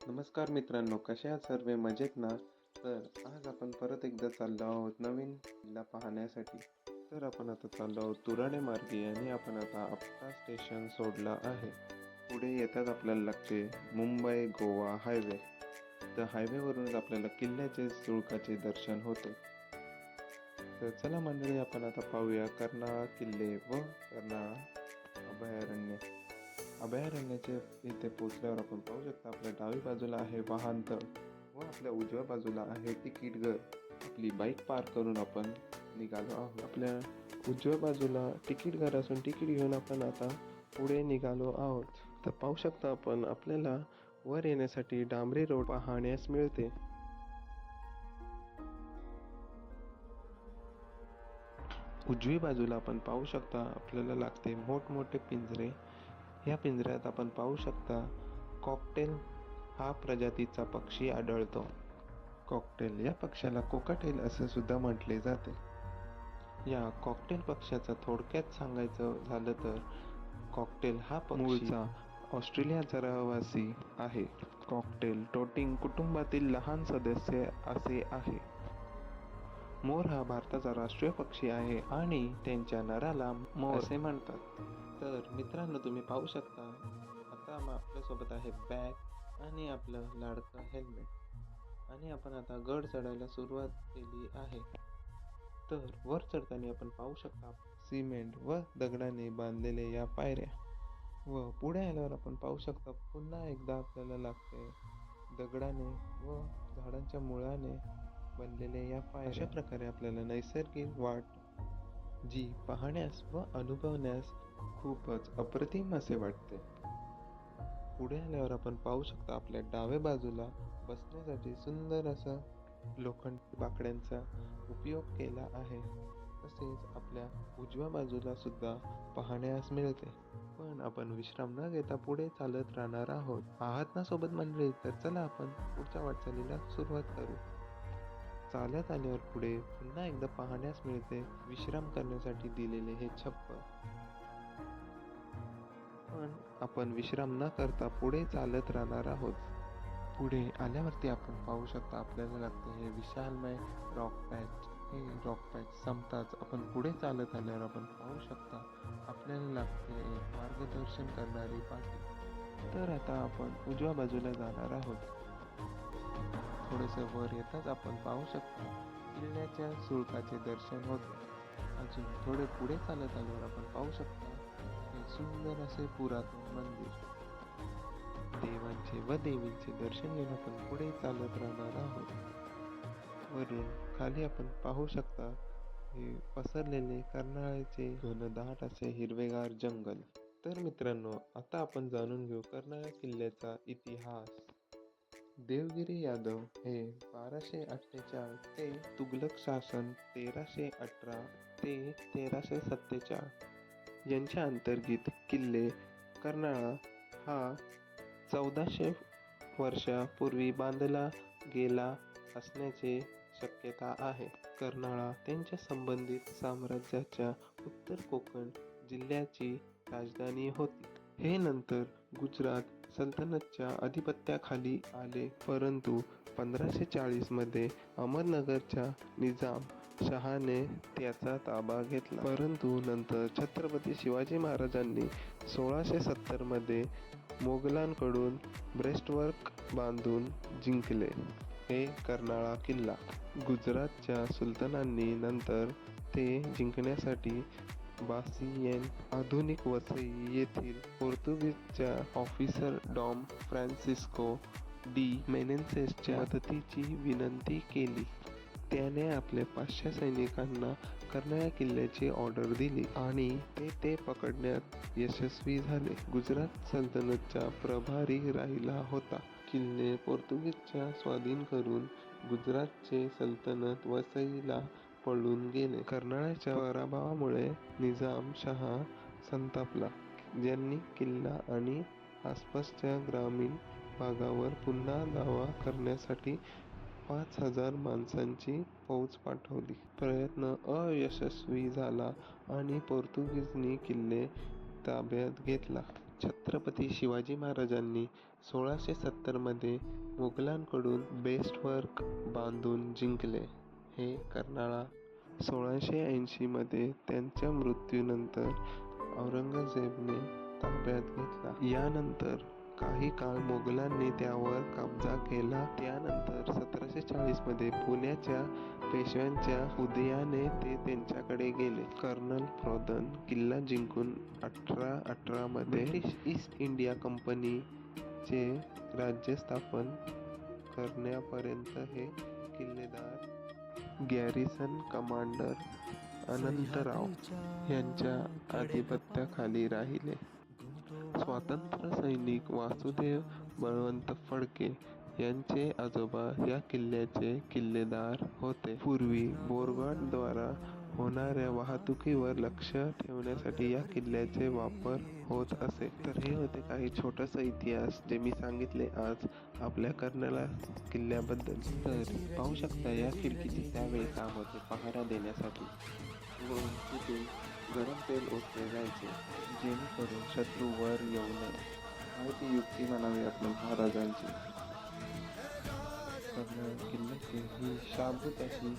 नमस्कार मित्रांनो, कसे आहात सर्व मजेत ना? तर आज आपण परत एकदा चाललो आहोत नवीन किल्ला पाहण्यासाठी. तर आपण आता चाललो आहोत तुराणे मार्गे आणि आपण आता आपटा स्टेशन सोडला आहे. पुढे येताच आपल्याला लागते मुंबई गोवा हायवे. तर हायवेवरूनच आपल्याला किल्ल्याचे शुल्काचे दर्शन होते. तर चला मंडळी, आपण आता पाहूया कर्नाळा किल्ले व कर्नाळा अभयारण्य. अभयारण्याचे इथे पोहोचल्यावर आपण पाहू शकता, आपल्या डावी बाजूला आहे वाहनतळ व आपल्या उजव्या बाजूला आहे तिकीट घर. आपली बाईक पार्क करून आपण निघालो आहोत. आपल्या उजव्या बाजूला तिकीट घर असून तिकीट घेऊन आपण आता पुढे निघालो आहोत. तर पाहू शकता आपण, आपल्याला वर येण्यासाठी डांबरी रोड पाहण्यास मिळते. उजवी बाजूला आपण पाहू शकता, आपल्याला लागते मोठमोठे पिंजरे. या पिंजऱ्यात आपण पाहू शकता कॉकटेल हा प्रजातीचा पक्षी आढळतो. कॉकटेल या पक्ष्याला कोकाटेल असे सुद्धा म्हटले जाते. या कॉकटेल पक्ष्याचा थोडक्यात सांगायचं झालं तर, कॉकटेल हा मूळचा ऑस्ट्रेलियाचा रहिवासी आहे. कॉकटेल टोटिंग कुटुंबातील लहान सदस्य असे आहे. मोर हा भारताचा राष्ट्रीय पक्षी आहे आणि त्यांच्या नराला मोर असे म्हणतात. तर मित्रांनो, तुम्ही पाहू शकता, आता आपल्यासोबत आहे बॅग आणि आपलं लाडकं हेल्मेट आणि आपण आता गड चढायला सुरुवात केली आहे. तर वर चढताना आपण पाहू शकता सिमेंट व दगडाने बांधलेले या पायऱ्या व पुढे आल्यावर आपण पाहू शकता पुन्हा एकदा आपल्याला लागते दगडाने व झाडांच्या मुळाने बनलेल्या या पायऱ्या. अशा प्रकारे आपल्याला नैसर्गिक वाट जी पाहण्यास व अनुभवण्यास खूपच अप्रतिम असे वाटते. पुढे आल्यावर आपण पाहू शकता, आपल्या डाव्या बाजूला बसण्यासाठी सुंदर असं लोखंडी बाकड्यांचा उपयोग केला आहे. तसेच आपल्या उजव्या बाजूला सुद्धा पाहण्यास मिळते. पण आपण विश्राम न घेता पुढे चालत राहणार आहात ना सोबत मंडळी? तर चला आपण पुढच्या वाटचालीला सुरुवात करू. चालत आल्यावर पुढे पुन्हा एकदा पाहण्यास मिळते विश्राम करण्यासाठी दिलेले हे छप्पर. पण आपण विश्राम न करता पुढे चालत राहणार आहोत. पुढे आल्यावरती आपण पाहू शकता, आपल्याला लागते हे विशालमय रॉक पॅच. हे रॉक पॅच संपताच आपण पुढे चालत आल्यावर आपण पाहू शकता, आपल्याला लागते एक मार्गदर्शन करणारी पाटी. तर आता आपण उजव्या बाजूला जाणार आहोत. थोडेसे वर येताच आपण पाहू शकता किल्ल्याच्या शुल्काचे दर्शन होते. अजून थोडे पुढे चालत आल्यावर आपण पाहू शकता हे सुंदर असे पुरातन मंदिर. देवांचे व देवींचे दर्शन घेऊन आपण पुढे चालत राहणार आहोत. वरून खाली आपण पाहू शकता हे पसरलेले कर्नाळ्याचे घनदाट असे हिरवेगार जंगल. तर मित्रांनो, आता आपण जाणून घेऊ कर्नाळा किल्ल्याचा इतिहास. देवगिरी यादव हे 1248 ते तुघलक शासन 1318 ते 1347 यांच्या अंतर्गत किल्ले कर्नाळा हा 1400 वर्षापूर्वी बांधला गेला असण्याची शक्यता आहे. कर्नाळा त्यांच्या संबंधित साम्राज्याच्या उत्तर कोकण जिल्ह्याची राजधानी होती. हे नंतर गुजरात सल्तनतच्या अधिपत्याखाली आले, परंतु 1540 मध्ये अहमदनगरच्या निजाम शहाने त्याचा ताबा घेतला. परंतु नंतर छत्रपती शिवाजी महाराजांनी 1670 मध्ये मोगलांकडून ब्रेस्टवर्क बांधून जिंकले हे कर्नाळा किल्ला. गुजरातच्या सुलतानांनी नंतर ते जिंकण्यासाठी बासियन आधुनिक वसई येथील पोर्तुगीजच्या ऑफिसर डॉम फ्रान्सिस्को डी मेनेसेसच्या मदतीची विनंती केली. त्याने आपल्या 500 सैनिकांना कर्नाळा किल्ल्याची ऑर्डर दिली आणि ते पकडण्यात यशस्वी झाले. गुजरात सल्तनतचा प्रभारी राहिला होता. किल्ले पोर्तुगीजच्या स्वाधीन करून गुजरातचे सल्तनत वसईला पळून गेले. कर्नाळ्याच्या पराभवामुळे निजाम शहा संतापला, ज्यांनी किल्ला आणि आसपासच्या ग्रामीण भागावर पुन्हा दावा करण्यासाठी 5000 माणसांची फौज पाठवली. प्रयत्न अयशस्वी झाला आणि पोर्तुगीजनी किल्ले ताब्यात घेतला. छत्रपती शिवाजी महाराजांनी 1670 मध्ये मुघलांकडून बेस्टवर्क बांधून जिंकले. हे कर्नाळा 1680 मध्ये त्यांच्या मृत्यूनंतर औरंगजेबने ताब्यात घेतला. यानंतर काही काळ मोगलांनी त्यावर कब्जा केला. त्यानंतर 1740 मध्ये पुण्याच्या पेशव्यांच्या उदयाने ते त्यांच्याकडे गेले. कर्नल प्रौधन किल्ला जिंकून 1818 मध्ये ब्रिटिश ईस्ट इंडिया कंपनीचे राज्य स्थापन करण्यापर्यंत हे किल्लेदार गॅरिसन कमांडर अनंतराव यांच्या आधिपत्याखाली राहिले. स्वातंत्र्य सैनिक वासुदेव बळवंत फडके यांचे आजोबा या किल्ल्याचे किल्लेदार होते. पूर्वी बोरघाटद्वारा होणाऱ्या वाहतुकीवर लक्ष ठेवण्यासाठी या किल्ल्याचे वापर होत असे. तर हे होते काही छोटासा इतिहास जे मी सांगितले आज आपल्या कर्नाळा किल्ल्याबद्दल. तर पाहू शकता या खिडकीचे त्यावेळी काम होते पहारा देण्यासाठी व तिथून गरम तेल ओतले जायचे जेणेकरून शत्रू वर येऊ नये. आणि ती युक्ती म्हणावी आपण महाराजांची. किल्ल्याची ही शाबूत अशी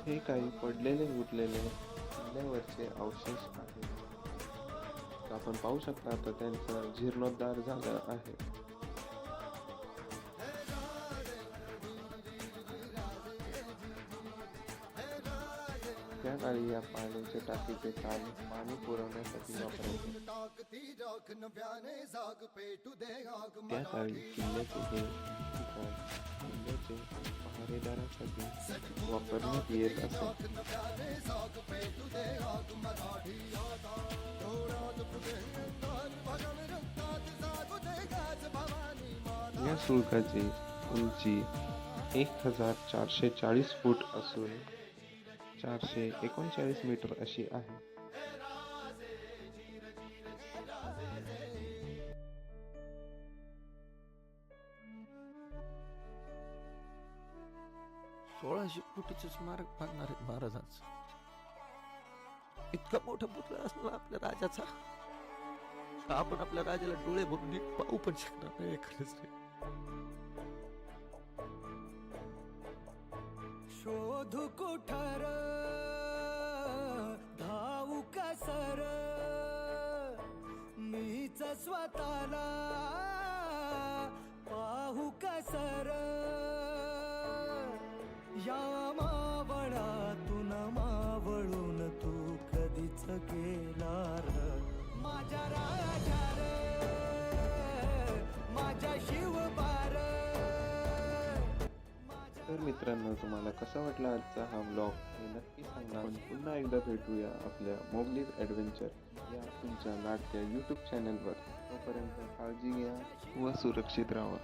हे काही पडलेले उठलेले किल्ल्यावरचे अवशेष आहेत. आपण पाहू शकता आता त्यांचा जीर्णोद्धार झाला आहे. त्या काळी या पाण्याच्या टाकीचे काम पाणी पुरवण्यासाठी वापरायचे. त्या काळी किल्ल्याचे हे ठिकाण किल्ल्याचे पहारेदारासाठी वापरण्यात येत असे. या शुल्काची उंची 1440 फूट असून 439 मीटर अशी आहे. कोटीचं स्मारक बांधणार आहेत महाराजांचं. इतका मोठा पुतळा असला आपल्या राजाचा, आपण आपल्या राजाला डोळे भरून नीट पाहू पण शकणार नाही. खरंच रे. शोधू कुठार धावू कसर मीच स्वतःला पाहू कसर या मावळातून मावळून तू कधीच गेलार माझ्या राजा रे माझ्या शिवबार. तर मित्रांनो, तुम्हाला कसा वाटला आजचा हा व्लॉग हे नक्की सांगा. आपण पुन्हा एकदा भेटूया आपल्या मोगलीज ॲडव्हेंचर या तुमच्या लाडक्या YouTube चॅनलवर. तोपर्यंत काळजी घ्या व सुरक्षित राहा.